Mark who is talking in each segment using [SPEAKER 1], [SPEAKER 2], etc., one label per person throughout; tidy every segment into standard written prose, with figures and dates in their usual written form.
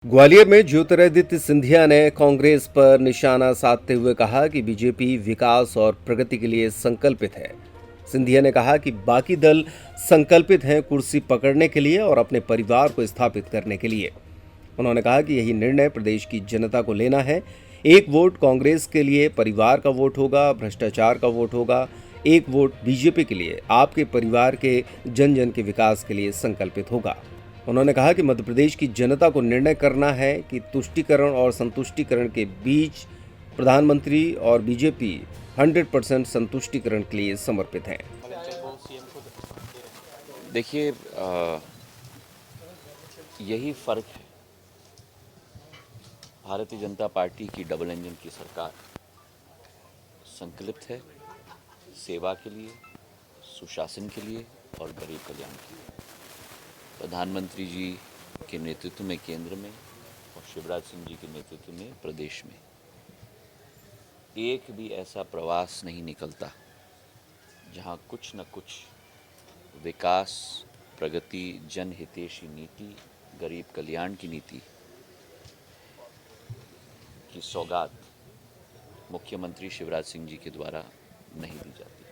[SPEAKER 1] ग्वालियर में ज्योतिरादित्य सिंधिया ने कांग्रेस पर निशाना साधते हुए कहा कि बीजेपी विकास और प्रगति के लिए संकल्पित है। सिंधिया ने कहा कि बाकी दल संकल्पित हैं कुर्सी पकड़ने के लिए और अपने परिवार को स्थापित करने के लिए। उन्होंने कहा कि यही निर्णय प्रदेश की जनता को लेना है। एक वोट कांग्रेस के लिए परिवार का वोट होगा, भ्रष्टाचार का वोट होगा। एक वोट बीजेपी के लिए आपके परिवार के जन जन के विकास के लिए संकल्पित होगा। उन्होंने कहा कि मध्य प्रदेश की जनता को निर्णय करना है कि तुष्टीकरण और संतुष्टीकरण के बीच प्रधानमंत्री और बीजेपी 100% संतुष्टीकरण के लिए समर्पित हैं।
[SPEAKER 2] देखिए, यही फर्क है। भारतीय जनता पार्टी की डबल इंजन की सरकार संकल्पित है सेवा के लिए, सुशासन के लिए और गरीब कल्याण के लिए। प्रधानमंत्री जी के नेतृत्व में केंद्र में और शिवराज सिंह जी के नेतृत्व में प्रदेश में एक भी ऐसा प्रवास नहीं निकलता जहां कुछ न कुछ विकास, प्रगति, जनहितैषी नीति, गरीब कल्याण की नीति की सौगात मुख्यमंत्री शिवराज सिंह जी के द्वारा नहीं दी जाती।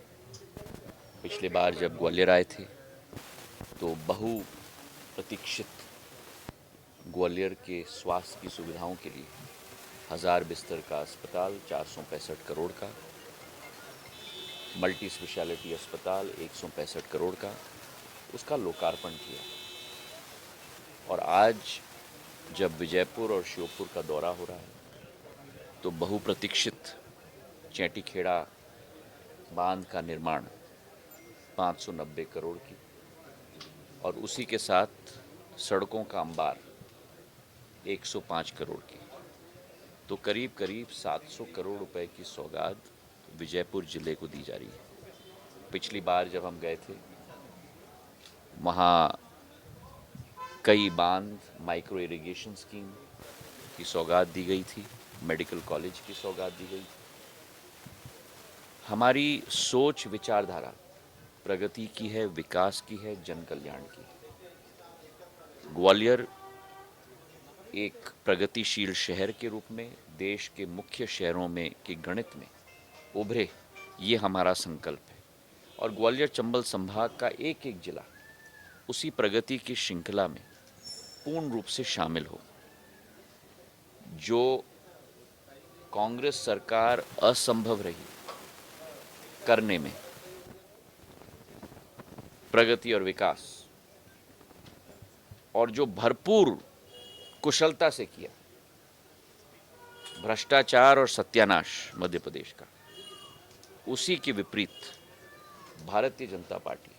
[SPEAKER 2] पिछले बार जब ग्वालियर आए थे तो बहु प्रतीक्षित ग्वालियर के स्वास्थ्य की सुविधाओं के लिए 1000 बिस्तर का अस्पताल 465 करोड़ का, मल्टी स्पेशलिटी अस्पताल 165 करोड़ का, उसका लोकार्पण किया। और आज जब विजयपुर और श्योपुर का दौरा हो रहा है तो बहुप्रतीक्षित चैंटीखेड़ा बांध का निर्माण 590 करोड़ की और उसी के साथ सड़कों का अंबार 105 करोड़ की, तो करीब करीब 700 करोड़ रुपए की सौगात विजयपुर जिले को दी जा रही है। पिछली बार जब हम गए थे वहाँ कई बांध, माइक्रो इरिगेशन स्कीम की सौगात दी गई थी, मेडिकल कॉलेज की सौगात दी गई। हमारी सोच विचारधारा प्रगति की है, विकास की है, जन कल्याण की है। ग्वालियर एक प्रगतिशील शहर के रूप में देश के मुख्य शहरों में के गणित में उभरे, ये हमारा संकल्प है। और ग्वालियर चंबल संभाग का एक एक जिला उसी प्रगति की श्रृंखला में पूर्ण रूप से शामिल हो। जो कांग्रेस सरकार असंभव रही करने में, प्रगति और विकास, और जो भरपूर कुशलता से किया भ्रष्टाचार और सत्यानाश मध्य प्रदेश का, उसी के विपरीत भारतीय जनता पार्टी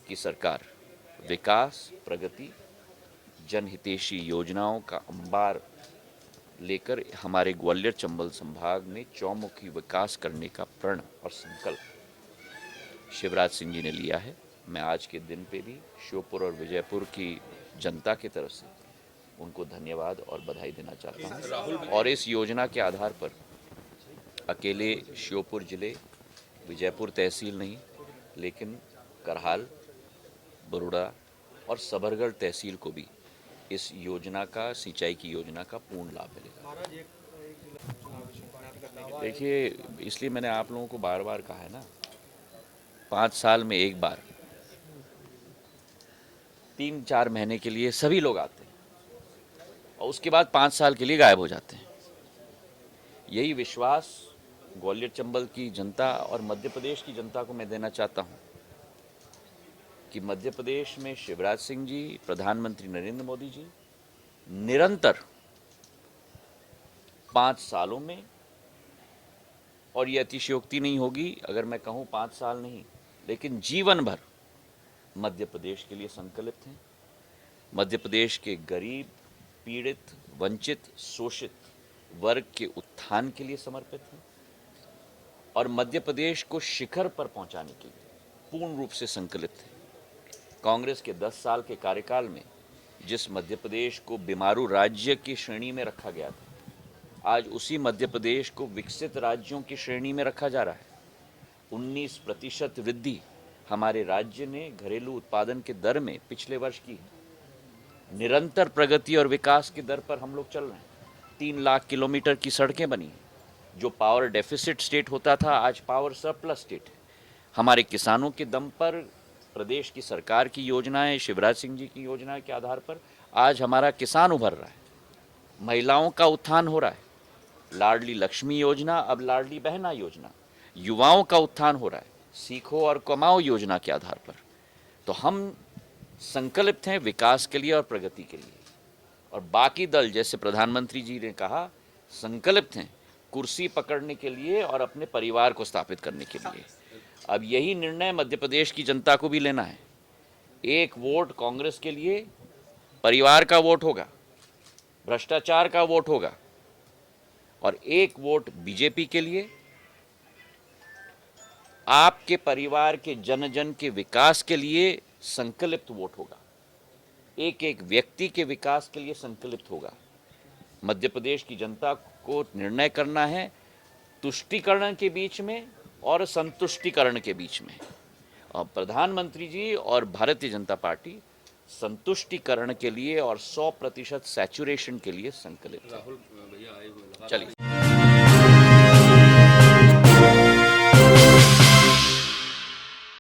[SPEAKER 2] की सरकार विकास, प्रगति, जनहितैषी योजनाओं का अंबार लेकर हमारे ग्वालियर चंबल संभाग में चौमुखी विकास करने का प्रण और संकल्प शिवराज सिंह जी ने लिया है। मैं आज के दिन पे भी श्योपुर और विजयपुर की जनता की तरफ से उनको धन्यवाद और बधाई देना चाहता हूँ। और इस योजना के आधार पर अकेले श्योपुर जिले, विजयपुर तहसील नहीं, लेकिन करहाल, बरोड़ा और सबरगढ़ तहसील को भी इस योजना का, सिंचाई की योजना का पूर्ण लाभ मिलेगा। देखिए, इसलिए मैंने आप लोगों को बार बार कहा है ना, 5 साल में एक बार 3-4 महीने के लिए सभी लोग आते हैं और उसके बाद 5 साल के लिए गायब हो जाते हैं। यही विश्वास ग्वालियर चंबल की जनता और मध्य प्रदेश की जनता को मैं देना चाहता हूं कि मध्य प्रदेश में शिवराज सिंह जी, प्रधानमंत्री नरेंद्र मोदी जी निरंतर 5 सालों में, और ये अतिशयोक्ति नहीं होगी अगर मैं कहूं 5 साल नहीं, लेकिन जीवन भर मध्य प्रदेश के लिए संकल्पित हैं। मध्य प्रदेश के गरीब, पीड़ित, वंचित, शोषित वर्ग के उत्थान के लिए समर्पित हैं और मध्य प्रदेश को शिखर पर पहुंचाने के लिए पूर्ण रूप से संकल्पित हैं। कांग्रेस के 10 साल के कार्यकाल में जिस मध्य प्रदेश को बीमारू राज्य की श्रेणी में रखा गया था, आज उसी मध्य प्रदेश को विकसित राज्यों की श्रेणी में रखा जा रहा है। 19% वृद्धि हमारे राज्य ने घरेलू उत्पादन के दर में पिछले वर्ष की है। निरंतर प्रगति और विकास की दर पर हम लोग चल रहे हैं। 3 लाख किलोमीटर की सड़कें बनी। जो पावर डेफिसिट स्टेट होता था आज पावर सरप्लस स्टेट है। हमारे किसानों के दम पर, प्रदेश की सरकार की योजनाएं, शिवराज सिंह जी की योजना के आधार पर आज हमारा किसान उभर रहा है। महिलाओं का उत्थान हो रहा है। लाडली लक्ष्मी योजना अब लाडली बहना योजना। युवाओं का उत्थान हो रहा है सीखो और कमाओ योजना के आधार पर। तो हम संकल्पित हैं विकास के लिए और प्रगति के लिए। और बाकी दल, जैसे प्रधानमंत्री जी ने कहा, संकल्पित हैं कुर्सी पकड़ने के लिए और अपने परिवार को स्थापित करने के लिए। अब यही निर्णय मध्य प्रदेश की जनता को भी लेना है। एक वोट कांग्रेस के लिए परिवार का वोट होगा, भ्रष्टाचार का वोट होगा, और एक वोट बीजेपी के लिए आपके परिवार के जन जन के विकास के लिए संकल्पित वोट होगा। एक एक व्यक्ति के विकास के लिए संकल्पित होगा। मध्य प्रदेश की जनता को निर्णय करना है तुष्टीकरण के बीच में और संतुष्टिकरण के बीच में। और प्रधानमंत्री जी और भारतीय जनता पार्टी संतुष्टिकरण के लिए और 100% सैचुरेशन के लिए संकल्पित है। चलिए।